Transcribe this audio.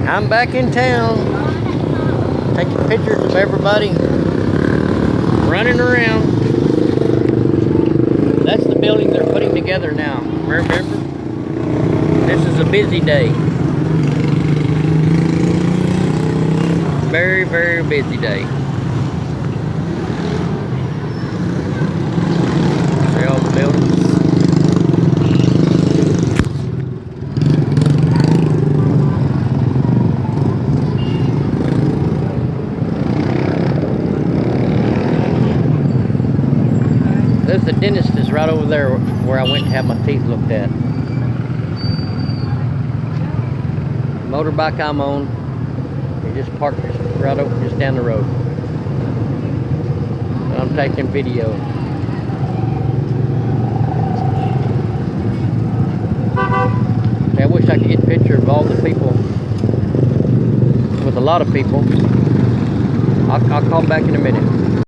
I'm back in town, taking pictures of everybody running around. That's the building they're putting together now. Remember? This is a busy day. Very, very busy day. See all the buildings. There's the dentist is right over there where I went to have my teeth looked at. Motorbike I'm on. He just parked right over just down the road. And I'm taking video. I wish I could get a picture of all the people. With a lot of people. I'll call back in a minute.